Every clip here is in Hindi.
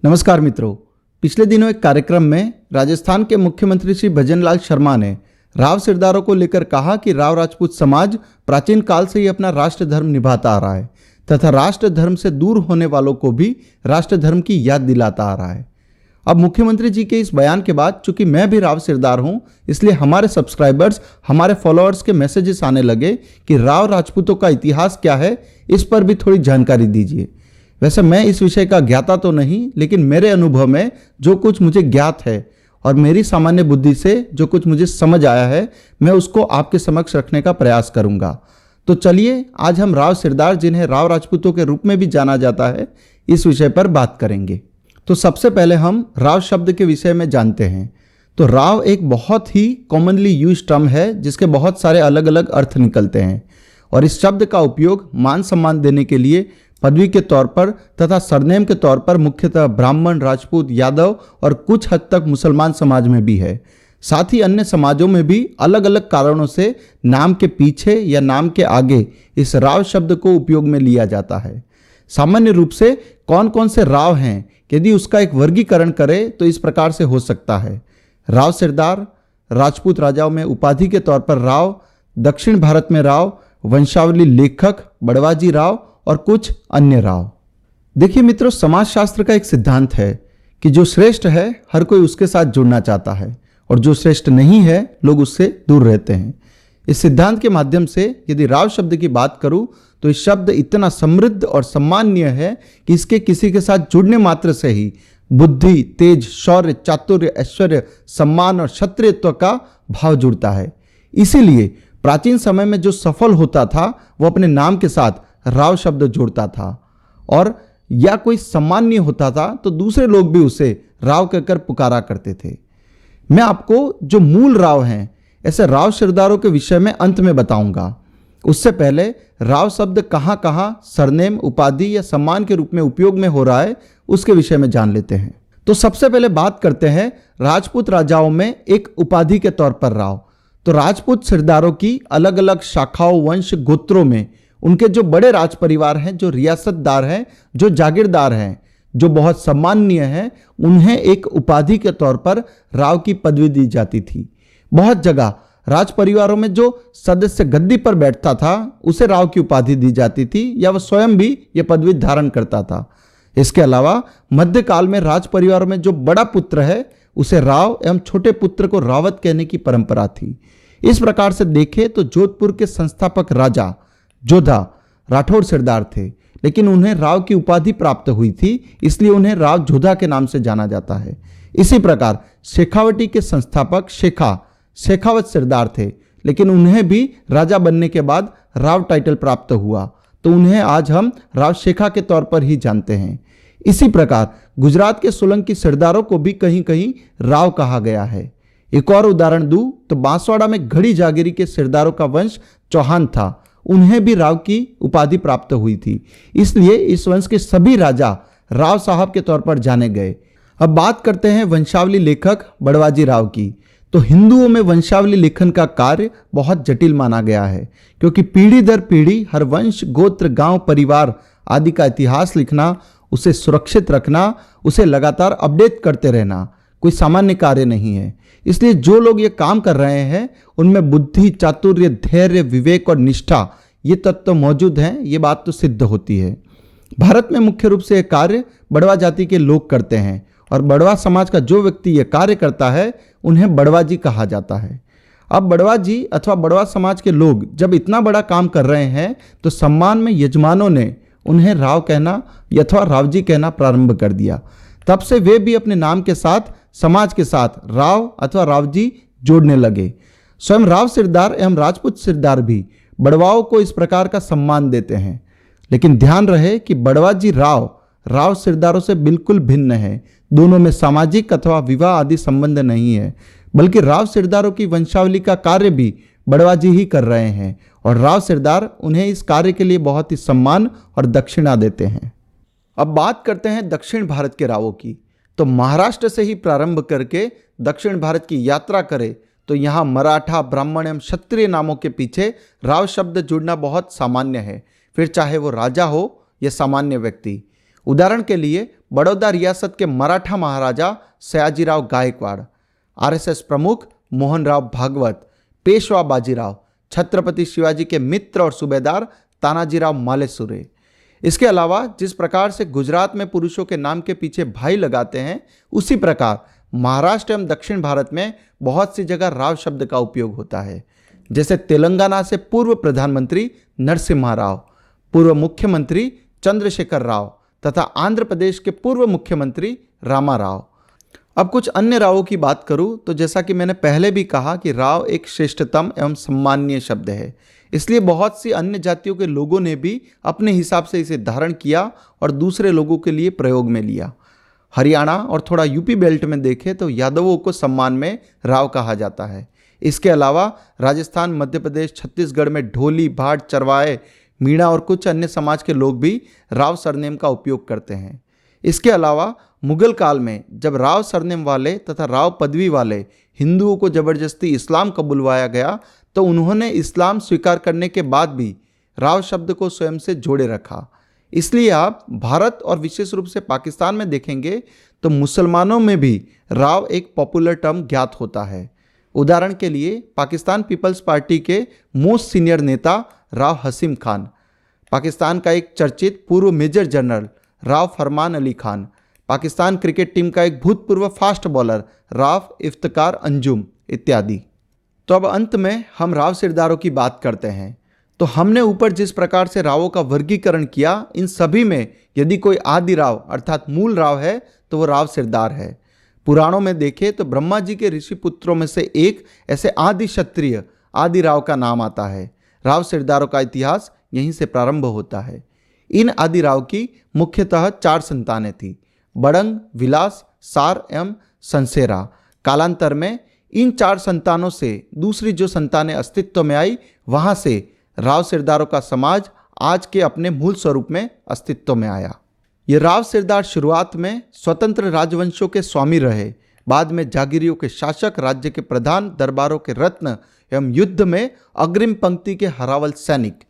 नमस्कार मित्रों। पिछले दिनों एक कार्यक्रम में राजस्थान के मुख्यमंत्री श्री भजनलाल शर्मा ने राव सिरदारों को लेकर कहा कि राव राजपूत समाज प्राचीन काल से ही अपना राष्ट्र धर्म निभाता आ रहा है तथा राष्ट्र धर्म से दूर होने वालों को भी राष्ट्र धर्म की याद दिलाता आ रहा है। अब मुख्यमंत्री जी के इस बयान के बाद चूंकि मैं भी राव सिरदार हूं, इसलिए हमारे सब्सक्राइबर्स, हमारे फॉलोअर्स के मैसेजेस आने लगे कि राव राजपूतों का इतिहास क्या है, इस पर भी थोड़ी जानकारी दीजिए। वैसे मैं इस विषय का ज्ञाता तो नहीं, लेकिन मेरे अनुभव में जो कुछ मुझे ज्ञात है और मेरी सामान्य बुद्धि से जो कुछ मुझे समझ आया है, मैं उसको आपके समक्ष रखने का प्रयास करूंगा। तो चलिए आज हम राव सिरदार, जिन्हें राव राजपूतों के रूप में भी जाना जाता है, इस विषय पर बात करेंगे। तो सबसे पहले हम राव शब्द के विषय में जानते हैं। तो राव एक बहुत ही कॉमनली यूज टर्म है जिसके बहुत सारे अलग अलग अर्थ निकलते हैं और इस शब्द का उपयोग मान सम्मान देने के लिए पदवी के तौर पर तथा सरनेम के तौर पर मुख्यतः ब्राह्मण, राजपूत, यादव और कुछ हद तक मुसलमान समाज में भी है। साथ ही अन्य समाजों में भी अलग अलग कारणों से नाम के पीछे या नाम के आगे इस राव शब्द को उपयोग में लिया जाता है। सामान्य रूप से कौन कौन से राव हैं, यदि उसका एक वर्गीकरण करें तो इस प्रकार से हो सकता है: राव सिरदार, राजपूत राजाओं में उपाधि के तौर पर राव, दक्षिण भारत में राव, वंशावली लेखक बड़वाजी राव और कुछ अन्य राव। देखिए मित्रों, समाजशास्त्र का एक सिद्धांत है कि जो श्रेष्ठ है हर कोई उसके साथ जुड़ना चाहता है और जो श्रेष्ठ नहीं है लोग उससे दूर रहते हैं। इस सिद्धांत के माध्यम से यदि राव शब्द की बात करूं तो इस शब्द इतना समृद्ध और सम्माननीय है कि इसके किसी के साथ जुड़ने मात्र से ही बुद्धि, तेज, शौर्य, चातुर्य, ऐश्वर्य, सम्मान और क्षत्रियत्व का भाव जुड़ता है। इसीलिए प्राचीन समय में जो सफल होता था वो अपने नाम के साथ राव शब्द जोड़ता था, और या कोई सम्माननीय होता था तो दूसरे लोग भी उसे राव कहकर पुकारा करते थे। मैं आपको जो मूल राव हैं ऐसे राव सिरदारों के विषय में अंत में बताऊंगा। उससे पहले राव शब्द कहाँ कहाँ सरनेम, उपाधि या सम्मान के रूप में उपयोग में हो रहा है उसके विषय में जान लेते हैं। तो सबसे पहले बात करते हैं राजपूत राजाओं में एक उपाधि के तौर पर राव। तो राजपूत सिरदारों की अलग अलग शाखाओं, वंश, गोत्रों में उनके जो बड़े राज परिवार हैं, जो रियासतदार हैं, जो जागीरदार हैं, जो बहुत सम्माननीय हैं, उन्हें एक उपाधि के तौर पर राव की पदवी दी जाती थी। बहुत जगह राज परिवारों में जो सदस्य गद्दी पर बैठता था उसे राव की उपाधि दी जाती थी या वह स्वयं भी यह पदवी धारण करता था। इसके अलावा मध्यकाल में राज परिवारों में जो बड़ा पुत्र है उसे राव एवं छोटे पुत्र को रावत कहने की परंपरा थी। इस प्रकार से देखें तो जोधपुर के संस्थापक राजा जोधा राठौड़ सिरदार थे, लेकिन उन्हें राव की उपाधि प्राप्त हुई थी, इसलिए उन्हें राव जोधा के नाम से जाना जाता है। इसी प्रकार शेखावटी के संस्थापक शेखावत सिरदार थे, लेकिन उन्हें भी राजा बनने के बाद राव टाइटल प्राप्त हुआ, तो उन्हें आज हम राव शेखा के तौर पर ही जानते हैं। इसी प्रकार गुजरात के सोलंकी सिरदारों को भी कहीं कहीं राव कहा गया है। एक और उदाहरण दूं तो बांसवाड़ा में घड़ी जागीरी के सिरदारों का वंश चौहान था, उन्हें भी राव की उपाधि प्राप्त हुई थी, इसलिए इस वंश के सभी राजा राव साहब के तौर पर जाने गए। अब बात करते हैं वंशावली लेखक बड़वाजी राव की। तो हिंदुओं में वंशावली लेखन का कार्य बहुत जटिल माना गया है, क्योंकि पीढ़ी दर पीढ़ी हर वंश, गोत्र, गांव, परिवार आदि का इतिहास लिखना, उसे सुरक्षित रखना, उसे लगातार अपडेट करते रहना कोई सामान्य कार्य नहीं है। इसलिए जो लोग ये काम कर रहे हैं उनमें बुद्धि, चातुर्य, धैर्य, विवेक और निष्ठा ये तत्व मौजूद हैं, ये बात तो सिद्ध होती है। भारत में मुख्य रूप से यह कार्य बड़वा जाति के लोग करते हैं और बड़वा समाज का जो व्यक्ति यह कार्य करता है उन्हें बड़वाजी कहा जाता है। अब बड़वाजी अथवा बड़वा समाज के लोग जब इतना बड़ा काम कर रहे हैं तो सम्मान में यजमानों ने उन्हें राव कहना अथवा रावजी कहना प्रारंभ कर दिया। तब से वे भी अपने नाम के साथ समाज के साथ राव अथवा रावजी जोड़ने लगे। स्वयं राव सिरदार एवं राजपूत सिरदार भी बड़वाओं को इस प्रकार का सम्मान देते हैं, लेकिन ध्यान रहे कि बड़वाजी राव सिरदारों से बिल्कुल भिन्न है। दोनों में सामाजिक अथवा विवाह आदि संबंध नहीं है, बल्कि राव सिरदारों की वंशावली का कार्य भी बड़वाजी ही कर रहे हैं और राव सिरदार उन्हें इस कार्य के लिए बहुत ही सम्मान और दक्षिणा देते हैं। अब बात करते हैं दक्षिण भारत के रावों की। तो महाराष्ट्र से ही प्रारंभ करके दक्षिण भारत की यात्रा करें तो यहाँ मराठा, ब्राह्मण एवं क्षत्रिय नामों के पीछे राव शब्द जुड़ना बहुत सामान्य है, फिर चाहे वो राजा हो या सामान्य व्यक्ति। उदाहरण के लिए बड़ौदा रियासत के मराठा महाराजा सयाजीराव गायकवाड़, आरएसएस प्रमुख मोहनराव भागवत, पेशवा बाजीराव, छत्रपति शिवाजी के मित्र और सूबेदार तानाजीराव मालेसुरे। इसके अलावा जिस प्रकार से गुजरात में पुरुषों के नाम के पीछे भाई लगाते हैं, उसी प्रकार महाराष्ट्र एवं दक्षिण भारत में बहुत सी जगह राव शब्द का उपयोग होता है। जैसे तेलंगाना से पूर्व प्रधानमंत्री नरसिम्हा राव, पूर्व मुख्यमंत्री चंद्रशेखर राव तथा आंध्र प्रदेश के पूर्व मुख्यमंत्री रामा राव। अब कुछ अन्य रावों की बात करूं तो जैसा कि मैंने पहले भी कहा कि राव एक श्रेष्ठतम एवं सम्माननीय शब्द है, इसलिए बहुत सी अन्य जातियों के लोगों ने भी अपने हिसाब से इसे धारण किया और दूसरे लोगों के लिए प्रयोग में लिया। हरियाणा और थोड़ा यूपी बेल्ट में देखें तो यादवों को सम्मान में राव कहा जाता है। इसके अलावा राजस्थान, मध्य प्रदेश, छत्तीसगढ़ में ढोली, भाट, चरवाहे, मीणा और कुछ अन्य समाज के लोग भी राव सरनेम का उपयोग करते हैं। इसके अलावा मुगल काल में जब राव सरनेम वाले तथा राव पदवी वाले हिंदुओं को जबरदस्ती इस्लाम कबूलवाया गया तो उन्होंने इस्लाम स्वीकार करने के बाद भी राव शब्द को स्वयं से जोड़े रखा। इसलिए आप भारत और विशेष रूप से पाकिस्तान में देखेंगे तो मुसलमानों में भी राव एक पॉपुलर टर्म ज्ञात होता है। उदाहरण के लिए पाकिस्तान पीपल्स पार्टी के मोस्ट सीनियर नेता राव हसीम खान, पाकिस्तान का एक चर्चित पूर्व मेजर जनरल राव फरमान अली खान, पाकिस्तान क्रिकेट टीम का एक भूतपूर्व फास्ट बॉलर राव इफ्तिकार अंजुम इत्यादि। तो अब अंत में हम राव सिरदारों की बात करते हैं। तो हमने ऊपर जिस प्रकार से रावों का वर्गीकरण किया, इन सभी में यदि कोई आदि राव अर्थात मूल राव है तो वो राव सिरदार है। पुराणों में देखें तो ब्रह्मा जी के ऋषि पुत्रों में से एक ऐसे आदि क्षत्रिय आदि राव का नाम आता है। राव सिरदारों का इतिहास यहीं से प्रारंभ होता है। इन आदि राव की मुख्यतः 4 संतानें थीं, बड़ंग, विलास, सार एवं संसेरा। कालांतर में इन 4 संतानों से दूसरी जो संतानें अस्तित्व में आई, वहां से राव सिरदारों का समाज आज के अपने मूल स्वरूप में अस्तित्व में आया। ये राव सिरदार शुरुआत में स्वतंत्र राजवंशों के स्वामी रहे, बाद में जागीरियों के शासक, राज्य के प्रधान, दरबारों के रत्न एवं युद्ध में अग्रिम पंक्ति के हरावल सैनिक।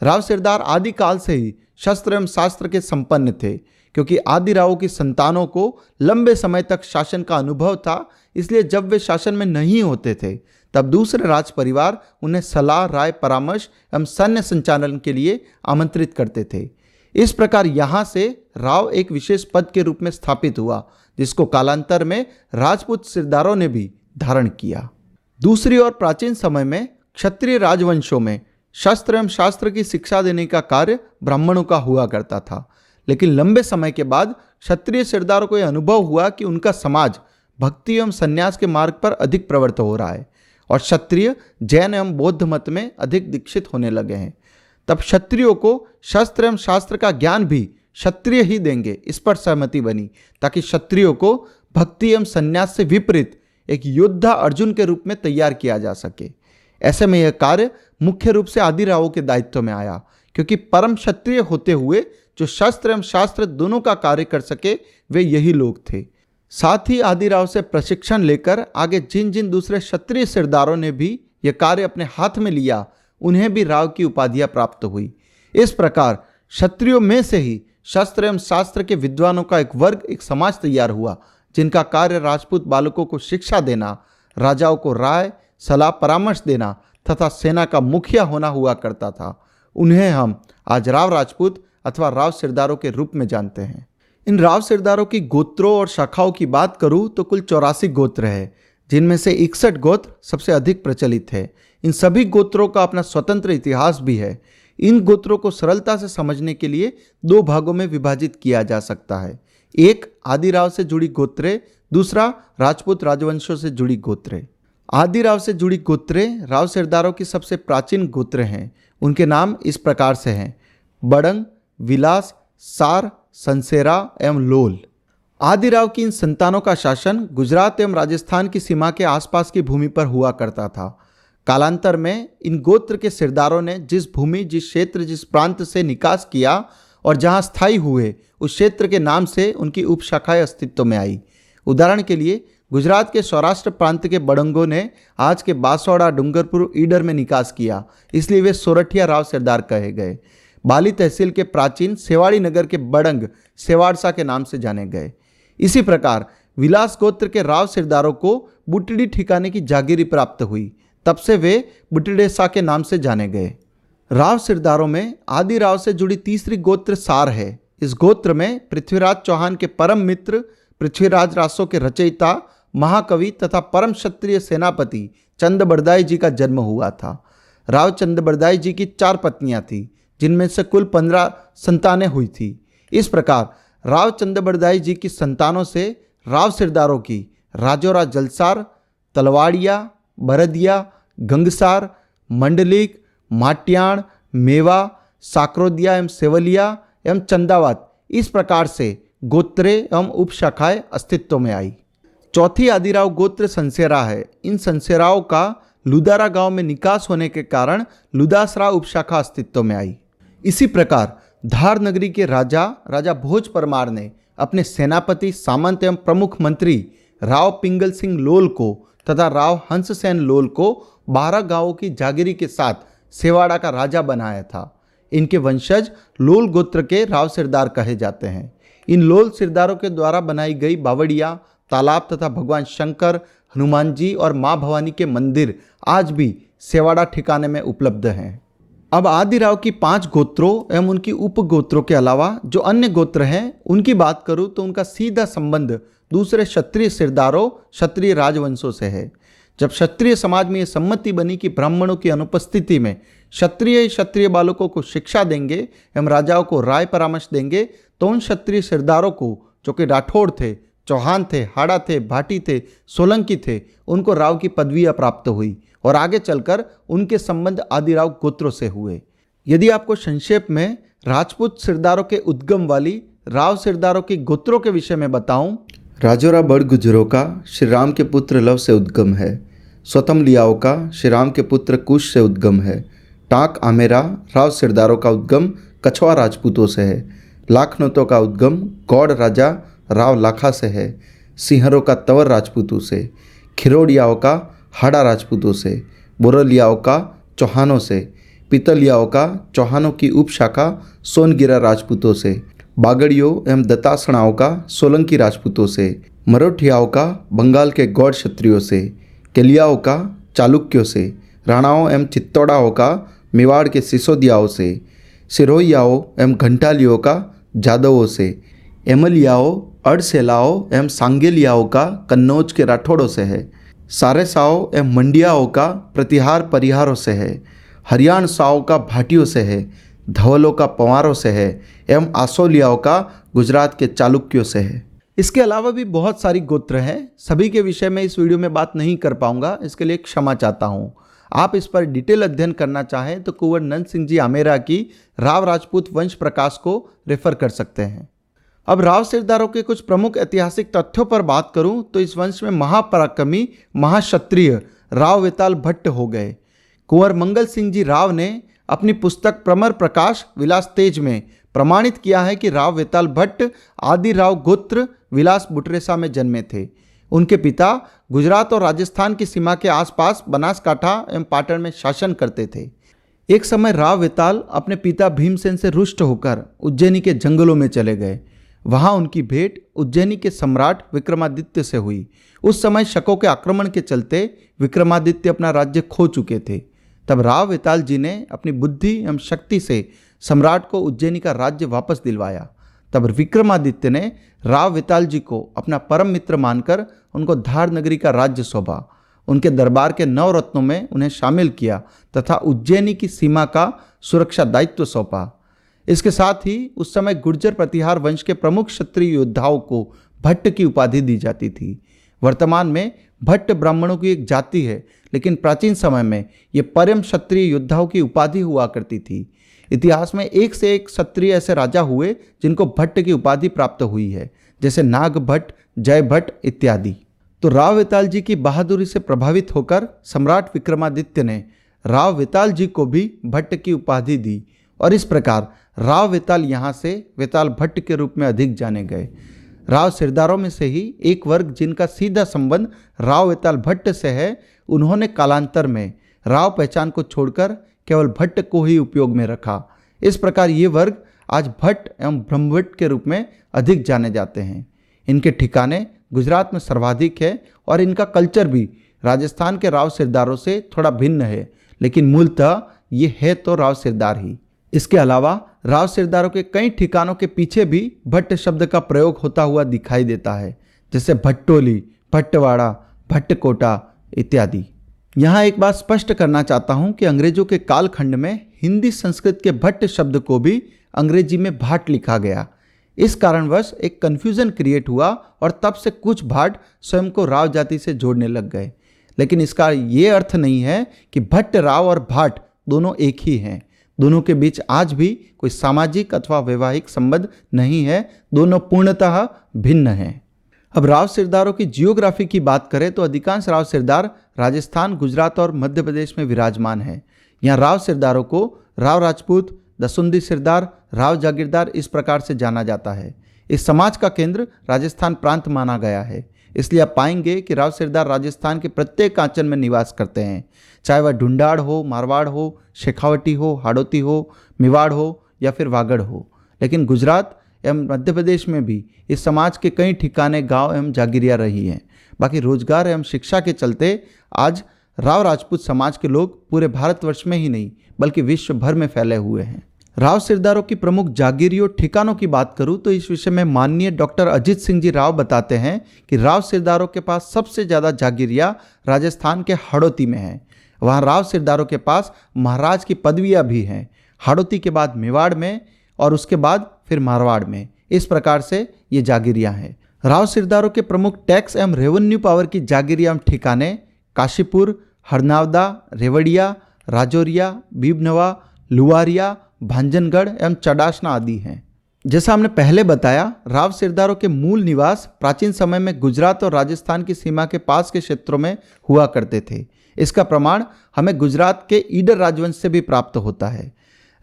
राव सिरदार आदि काल से ही शस्त्र एवं शास्त्र के संपन्न थे। क्योंकि आदि रावों की संतानों को लंबे समय तक शासन का अनुभव था, इसलिए जब वे शासन में नहीं होते थे तब दूसरे राज परिवार उन्हें सलाह, राय, परामर्श एवं सैन्य संचालन के लिए आमंत्रित करते थे। इस प्रकार यहाँ से राव एक विशेष पद के रूप में स्थापित हुआ, जिसको कालांतर में राजपूत सिरदारों ने भी धारण किया। दूसरी ओर प्राचीन समय में क्षत्रिय राजवंशों में शस्त्र एवं शास्त्र की शिक्षा देने का कार्य ब्राह्मणों का हुआ करता था। लेकिन लंबे समय के बाद क्षत्रिय सिरदारों को यह अनुभव हुआ कि उनका समाज भक्ति एवं संन्यास के मार्ग पर अधिक प्रवृत्त हो रहा है और क्षत्रिय जैन एवं बौद्ध मत में अधिक दीक्षित होने लगे हैं। तब क्षत्रियों को शस्त्र एवं शास्त्र का ज्ञान भी क्षत्रिय ही देंगे, इस पर सहमति बनी, ताकि क्षत्रियों को भक्ति एवं संन्यास से विपरीत एक योद्धा अर्जुन के रूप में तैयार किया जा सके। ऐसे में यह कार्य मुख्य रूप से आदि रावों के दायित्व में आया, क्योंकि परम क्षत्रिय होते हुए जो शस्त्र एवं शास्त्र दोनों का कार्य कर सके वे यही लोग थे। साथ ही आदि राव से प्रशिक्षण लेकर आगे जिन जिन दूसरे क्षत्रिय सिरदारों ने भी यह कार्य अपने हाथ में लिया, उन्हें भी राव की उपाधियां प्राप्त हुई। इस प्रकार क्षत्रियों में से ही शस्त्र एवं शास्त्र के विद्वानों का एक वर्ग, एक समाज तैयार हुआ, जिनका कार्य राजपूत बालकों को शिक्षा देना, राजाओं को राय, सलाह, परामर्श देना तथा सेना का मुखिया होना हुआ करता था। उन्हें हम आज राव राजपूत अथवा राव सिरदारों के रूप में जानते हैं। इन राव सिरदारों की गोत्रों और शाखाओं की बात करूं तो कुल 84 गोत्र है, जिनमें से 61 गोत्र सबसे अधिक प्रचलित है। इन सभी गोत्रों का अपना स्वतंत्र इतिहास भी है। इन गोत्रों को सरलता से समझने के लिए 2 भागों में विभाजित किया जा सकता है। एक आदि राव से जुड़ी गोत्रें, दूसरा राजपूत राजवंशों से जुड़ी गोत्रें। आदि राव से जुड़ी गोत्रें राव सिरदारों की सबसे प्राचीन गोत्रें हैं। उनके नाम इस प्रकार से हैं: बड़ंग, विलास, सार, संसेरा एवं लोल। आदि राव की इन संतानों का शासन गुजरात एवं राजस्थान की सीमा के आसपास की भूमि पर हुआ करता था। कालांतर में इन गोत्र के सिरदारों ने जिस भूमि, जिस क्षेत्र, जिस प्रांत से निकास किया और जहां स्थायी हुए, उस क्षेत्र के नाम से उनकी उपशाखाएं अस्तित्व में आई। उदाहरण के लिए गुजरात के सौराष्ट्र प्रांत के बड़ंगों ने आज के बांसवाड़ा, डूंगरपुर, ईडर में निकास किया, इसलिए वे सोरठिया राव सिरदार कहे गए। बाली तहसील के प्राचीन सेवाड़ी नगर के बड़ंग सेवाड़सा के नाम से जाने गए। इसी प्रकार विलास गोत्र के राव सिरदारों को बुटड़ी ठिकाने की जागीरी प्राप्त हुई। तब से वे बुटड़ेसा के नाम से जाने गए। राव सिरदारों में आदि राव से जुड़ी तीसरी गोत्र सार है। इस गोत्र में पृथ्वीराज चौहान के परम मित्र, पृथ्वीराज रासो के रचयिता, महाकवि तथा परम क्षत्रिय सेनापति चंद जी का जन्म हुआ था। राव चंद जी की 4 पत्नियां थीं, जिनमें से कुल 15 संतानें हुई थी। इस प्रकार राव चंद जी की संतानों से राव सिरदारों की राजौरा जलसार, तलवाड़िया, बरदिया, गंगसार, मंडलिक, माट्याण, मेवा, साकरोदिया एवं सेवलिया एवं चंदावत इस प्रकार से गोत्रे एवं उपशाखाएं अस्तित्व में आई। चौथी आदिराव गोत्र संसेरा है। इन संसेराओं का लुदारा गांव में निकास होने के कारण लुदासरा उपशाखा अस्तित्व में आई। इसी प्रकार धार नगरी के राजा भोज परमार ने अपने सेनापति, सामंत एवं प्रमुख मंत्री राव पिंगल सिंह लोल को तथा राव हंससेन लोल को 12 गांवों की जागीरी के साथ सेवाड़ा का राजा बनाया था। इनके वंशज लोल गोत्र के राव सिरदार कहे जाते हैं। इन लोल सिरदारों के द्वारा बनाई गई बावड़िया, तालाब तथा भगवान शंकर, हनुमान जी और माँ भवानी के मंदिर आज भी सेवाड़ा ठिकाने में उपलब्ध हैं। अब आदिराव की 5 गोत्रों एवं उनकी उपगोत्रों के अलावा जो अन्य गोत्र हैं उनकी बात करूं तो उनका सीधा संबंध दूसरे क्षत्रिय सिरदारों, क्षत्रिय राजवंशों से है। जब क्षत्रिय समाज में यह सम्मति बनी कि ब्राह्मणों की अनुपस्थिति में क्षत्रिय बालकों को शिक्षा देंगे एवं राजाओं को राय परामर्श देंगे, तो उन क्षत्रिय सिरदारों को, जो कि राठौड़ थे, चौहान थे, हाड़ा थे, भाटी थे, सोलंकी थे, उनको राव की पदवियां प्राप्त हुई और आगे चलकर उनके संबंध आदिराव गोत्रों से हुए। यदि आपको संक्षेप में राजपूत सिरदारों के उद्गम वाली राव सिरदारों की गोत्रों के विषय में बताऊं, राजौरा बड़ गुजरों का श्री राम के पुत्र लव से उद्गम है। स्वतम लियाओं का श्री राम के पुत्र कुश से उद्गम है। टाक आमेरा राव सिरदारों का उद्गम कछवा राजपूतों से है। लाखनोतों का उद्गम गौड़ राजा राव लाखा से है। सिंहरों का तंवर राजपूतों से। खिरोड़ियाओं का हाड़ा राजपूतों से। बोरलियाओं का चौहानों से। पितलियाओं का चौहानों की उपशाखा सोनगिरा राजपूतों से। बागड़ियों एवं दत्तासणाओं का सोलंकी राजपूतों से। मरोठियाओं का बंगाल के गौड़ क्षत्रियों से। केलियाओं का चालुक्यों से। राणाओं एवं चित्तौड़ाओं का मेवाड़ के सिसोदियाओं से। सिरोहियाओं एवं घंटालियों का जादवों से। एमलियाओं, अड़सेलाओं एवं सांगेलियाओं का कन्नौज के राठौड़ों से है। सारेसाओं एवं मंडियाओं का प्रतिहार परिहारों से है। हरियाणसाओं का भाटियों से है। धवलों का पवारों से है एवं आसोलियाओं का गुजरात के चालुक्यों से है। इसके अलावा भी बहुत सारी गोत्र हैं। सभी के विषय में इस वीडियो में बात नहीं कर पाऊंगा, इसके लिए क्षमा चाहता हूं। आप इस पर डिटेल अध्ययन करना चाहें तो कुंवर नंद सिंह जी आमेरा की राव राजपूत वंश प्रकाश को रेफर कर सकते हैं। अब राव सिरदारों के कुछ प्रमुख ऐतिहासिक तथ्यों पर बात करूं तो इस वंश में महापराक्रमी महाक्षत्रिय राव वेताल भट्ट हो गए। कुंवर मंगल सिंह जी राव ने अपनी पुस्तक प्रमर प्रकाश विलास तेज में प्रमाणित किया है कि राव वेताल भट्ट आदि राव गोत्र विलास बुटरेसा में जन्मे थे। उनके पिता गुजरात और राजस्थान की सीमा के आसपास बनासकांठा एवं पाटन में शासन करते थे। एक समय राव वेताल अपने पिता भीमसेन से रुष्ट होकर उज्जैनी के जंगलों में चले गए। वहां उनकी भेंट उज्जैनी के सम्राट विक्रमादित्य से हुई। उस समय शकों के आक्रमण के चलते विक्रमादित्य अपना राज्य खो चुके थे। तब राव वेताल जी ने अपनी बुद्धि एवं शक्ति से सम्राट को उज्जैनी का राज्य वापस दिलवाया। तब विक्रमादित्य ने राव वेताल जी को अपना परम मित्र मानकर उनको धार नगरी का राज्य सौंपा। उनके दरबार के 9 रत्नों में उन्हें शामिल किया तथा उज्जैनी की सीमा का सुरक्षा दायित्व सौंपा। इसके साथ ही उस समय गुर्जर प्रतिहार वंश के प्रमुख क्षत्रिय योद्धाओं को भट्ट की उपाधि दी जाती थी। वर्तमान में भट्ट ब्राह्मणों की एक जाति है, लेकिन प्राचीन समय में ये परम क्षत्रिय योद्धाओं की उपाधि हुआ करती थी। इतिहास में एक से एक क्षत्रिय ऐसे राजा हुए जिनको भट्ट की उपाधि प्राप्त हुई है, जैसे नाग भट्ट, जय भट्ट इत्यादि। तो राव वेताल जी की बहादुरी से प्रभावित होकर सम्राट विक्रमादित्य ने राव वेताल जी को भी भट्ट की उपाधि दी और इस प्रकार राव वेताल यहाँ से वेताल भट्ट के रूप में अधिक जाने गए। राव सिरदारों में से ही एक वर्ग जिनका सीधा संबंध राव वेताल भट्ट से है, उन्होंने कालांतर में राव पहचान को छोड़कर केवल भट्ट को ही उपयोग में रखा। इस प्रकार ये वर्ग आज भट्ट एवं ब्रह्मभट्ट के रूप में अधिक जाने जाते हैं। इनके ठिकाने गुजरात में सर्वाधिक है और इनका कल्चर भी राजस्थान के राव सिरदारों से थोड़ा भिन्न है, लेकिन मूलतः ये है तो राव सिरदार ही। इसके अलावा राव सिरदारों के कई ठिकानों के पीछे भी भट्ट शब्द का प्रयोग होता हुआ दिखाई देता है, जैसे भट्टोली, भट्टवाड़ा, भट्टकोटा इत्यादि। यहाँ एक बात स्पष्ट करना चाहता हूँ कि अंग्रेजों के कालखंड में हिंदी संस्कृत के भट्ट शब्द को भी अंग्रेजी में भाट लिखा गया। इस कारणवश एक कन्फ्यूजन क्रिएट हुआ और तब से कुछ भाट स्वयं को राव जाति से जोड़ने लग गए। लेकिन इसका ये अर्थ नहीं है कि भट्ट राव और भाट दोनों एक ही हैं। दोनों के बीच आज भी कोई सामाजिक अथवा वैवाहिक संबंध नहीं है, दोनों पूर्णतः भिन्न हैं। अब राव सिरदारों की जियोग्राफी की बात करें तो अधिकांश राव सिरदार राजस्थान, गुजरात और मध्य प्रदेश में विराजमान है। यहाँ राव सिरदारों को राव राजपूत, दसुंदी सिरदार, राव जागीरदार इस प्रकार से जाना जाता है। इस समाज का केंद्र राजस्थान प्रांत माना गया है, इसलिए आप पाएंगे कि राव सिरदार राजस्थान के प्रत्येक आंचल में निवास करते हैं, चाहे वह ढूंढाड़ हो, मारवाड़ हो, शेखावटी हो, हाड़ौती हो, मेवाड़ हो या फिर वागड़ हो। लेकिन गुजरात एवं मध्य प्रदेश में भी इस समाज के कई ठिकाने गांव एवं जागीरियाँ रही हैं। बाकी रोजगार एवं शिक्षा के चलते आज राव राजपूत समाज के लोग पूरे भारतवर्ष में ही नहीं बल्कि विश्व भर में फैले हुए हैं। राव सिरदारों की प्रमुख जागीरियों ठिकानों की बात करूं तो इस विषय में माननीय डॉक्टर अजीत सिंह जी राव बताते हैं कि राव सिरदारों के पास सबसे ज़्यादा जागीरियाँ राजस्थान के हाड़ौती में हैं। वहाँ राव सिरदारों के पास महाराज की पदवियाँ भी हैं। हाड़ौती के बाद मेवाड़ में और उसके बाद फिर मारवाड़ में। इस प्रकार से ये जागीरियाँ हैं। राव सिरदारों के प्रमुख टैक्स एवं रेवेन्यू पावर की जागीरियाँ एवं ठिकाने काशीपुर, हरनावदा, रेवड़िया, राजौरिया, बीबनवा, लुवारिया, भांजनगढ़ एवं चडासना आदि हैं। जैसा हमने पहले बताया, राव सिरदारों के मूल निवास प्राचीन समय में गुजरात और राजस्थान की सीमा के पास के क्षेत्रों में हुआ करते थे। इसका प्रमाण हमें गुजरात के ईडर राजवंश से भी प्राप्त होता है।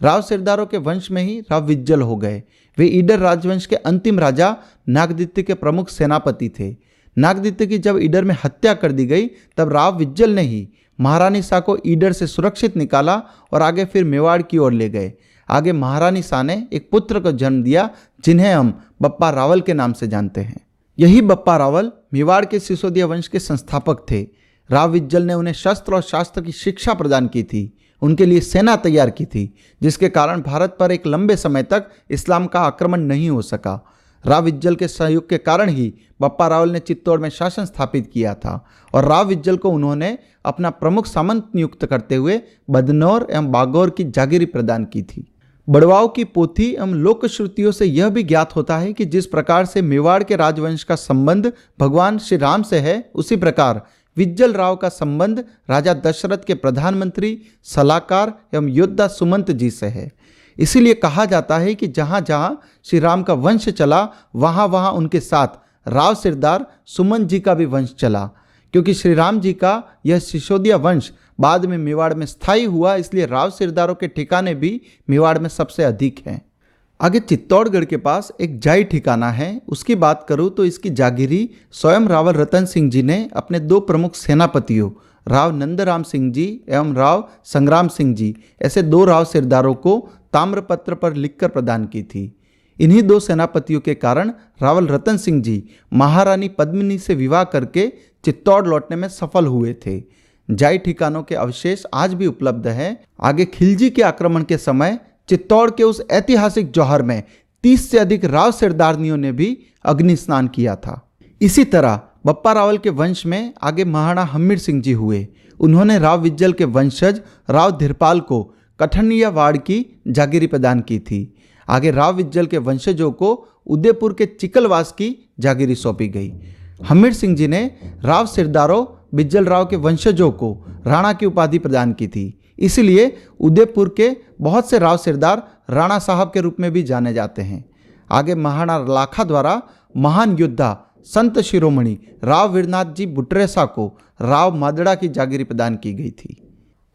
राव सिरदारों के वंश में ही राव विज्जल हो गए। वे ईडर राजवंश के अंतिम राजा नागदित्य के प्रमुख सेनापति थे। नागदित्य की जब ईडर में हत्या कर दी गई तब राव विज्जल ने ही महारानी शाह को ईडर से सुरक्षित निकाला और आगे फिर मेवाड़ की ओर ले गए। आगे महारानी शाह ने एक पुत्र को जन्म दिया जिन्हें हम बप्पा रावल के नाम से जानते हैं। यही बप्पा रावल मेवाड़ के सिसोदिया वंश के संस्थापक थे। राव विज्जल ने उन्हें शस्त्र और शास्त्र की शिक्षा प्रदान की थी, उनके लिए सेना तैयार की थी, जिसके कारण भारत पर एक लंबे समय तक इस्लाम का आक्रमण नहीं हो सका। राव विज्जल के सहयोग के कारण ही बप्पा रावल ने चित्तौड़ में शासन स्थापित किया था और राव विज्जल को उन्होंने अपना प्रमुख सामंत नियुक्त करते हुए बदनौर एवं बागौर की जागीरी प्रदान की थी। बड़वाओं की पोथी एवं लोक श्रुतियों से यह भी ज्ञात होता है कि जिस प्रकार से मेवाड़ के राजवंश का संबंध भगवान श्री राम से है, उसी प्रकार विज्जल राव का संबंध राजा दशरथ के प्रधानमंत्री, सलाहकार एवं योद्धा सुमंत जी से है। इसीलिए कहा जाता है कि जहाँ जहाँ श्री राम का वंश चला वहाँ वहाँ उनके साथ राव सिरदार सुमंत जी का भी वंश चला। क्योंकि श्री राम जी का यह सिसोदिया वंश बाद में मेवाड़ में स्थायी हुआ, इसलिए राव सिरदारों के ठिकाने भी मेवाड़ में सबसे अधिक हैं। आगे चित्तौड़गढ़ के पास एक जाई ठिकाना है, उसकी बात करूँ तो इसकी जागीरी स्वयं रावल रतन सिंह जी ने अपने दो प्रमुख सेनापतियों राव नंदराम सिंह जी एवं राव संग्राम सिंह जी ऐसे दो राव सिरदारों को ताम्रपत्र पर लिखकर प्रदान की थी। इन्हीं दो सेनापतियों के कारण रावल रतन सिंह जी महारानी पद्मिनी से विवाह करके चित्तौड़ लौटने में सफल हुए थे। जाई ठिकानों के अवशेष आज भी उपलब्ध हैं। आगे खिलजी के आक्रमण के समय चित्तौड़ के उस ऐतिहासिक जौहर में 30 से अधिक राव सिरदारनियों ने भी अग्नि स्नान किया था। इसी तरह बप्पा रावल के वंश में आगे महाराणा हम्मीर सिंह जी हुए। उन्होंने राव विज्जल के वंशज राव धीरपाल को कठनिया वाड़ की जागीरी प्रदान की थी। आगे राव विज्जल के वंशजों को उदयपुर के चिकलवास की जागीरी सौंपी गई। हम्मीर सिंह जी ने राव सिरदारों बिज्जल राव के वंशजों को राणा की उपाधि प्रदान की थी। इसलिए उदयपुर के बहुत से राव सिरदार राणा साहब के रूप में भी जाने जाते हैं। आगे महाराणा लाखा द्वारा महान योद्धा संत शिरोमणि राव वीरनाथ जी बुटरेसा को राव मादड़ा की जागीरी प्रदान की गई थी।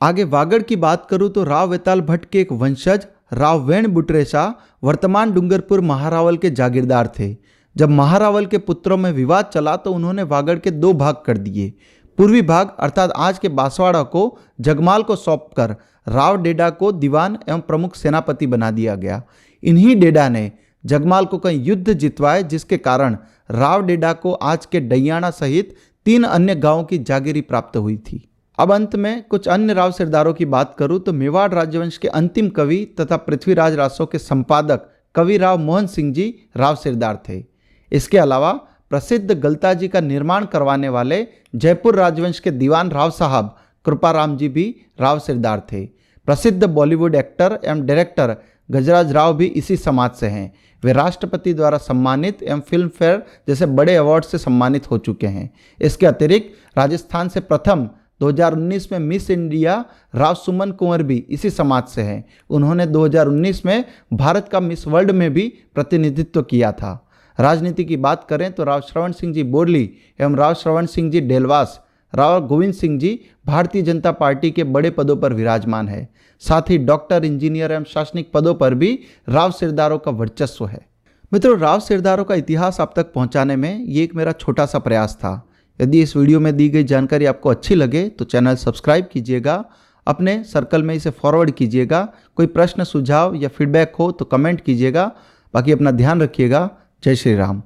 आगे वागड़ की बात करूं तो राव वेताल भट्ट के एक वंशज राव वेण बुटरेसा वर्तमान डूंगरपुर महारावल के जागीरदार थे। जब महारावल के पुत्रों में विवाद चला तो उन्होंने वागड़ के दो भाग कर दिए। पूर्वी भाग अर्थात आज के बांसवाड़ा को जगमाल को सौंपकर राव डेडा को दीवान एवं प्रमुख सेनापति बना दिया गया। इन्हीं डेडा ने जगमाल को कई युद्ध जितवाए, जिसके कारण राव डेडा को आज के डैयाणा सहित 3 अन्य गांवों की जागीरी प्राप्त हुई थी। अब अंत में कुछ अन्य राव सिरदारों की बात करूं तो मेवाड़ राजवंश के अंतिम कवि तथा पृथ्वीराज रासो के संपादक कवि राव मोहन सिंह जी राव सिरदार थे। इसके अलावा प्रसिद्ध गलता जी का निर्माण करवाने वाले जयपुर राजवंश के दीवान राव साहब कृपाराम जी भी राव सिरदार थे। प्रसिद्ध बॉलीवुड एक्टर एवं डायरेक्टर गजराज राव भी इसी समाज से हैं। वे राष्ट्रपति द्वारा सम्मानित एवं फिल्म फेयर जैसे बड़े अवार्ड से सम्मानित हो चुके हैं। इसके अतिरिक्त राजस्थान से प्रथम 2019 में मिस इंडिया राव सुमन कुंवर भी इसी समाज से हैं। उन्होंने 2019 में भारत का मिस वर्ल्ड में भी प्रतिनिधित्व किया था। राजनीति की बात करें तो राव श्रवण सिंह जी बोरली एवं राव श्रवण सिंह जी डेलवास, राव गोविंद सिंह जी भारतीय जनता पार्टी के बड़े पदों पर विराजमान है। साथ ही डॉक्टर, इंजीनियर एवं शासनिक पदों पर भी राव सिरदारों का वर्चस्व है। मित्रों, राव सिरदारों का इतिहास आप तक पहुंचाने में ये एक मेरा छोटा सा प्रयास था। यदि इस वीडियो में दी गई जानकारी आपको अच्छी लगे तो चैनल सब्सक्राइब कीजिएगा, अपने सर्कल में इसे फॉरवर्ड कीजिएगा। कोई प्रश्न, सुझाव या फीडबैक हो तो कमेंट कीजिएगा। बाकी अपना ध्यान रखिएगा। जय श्री राम।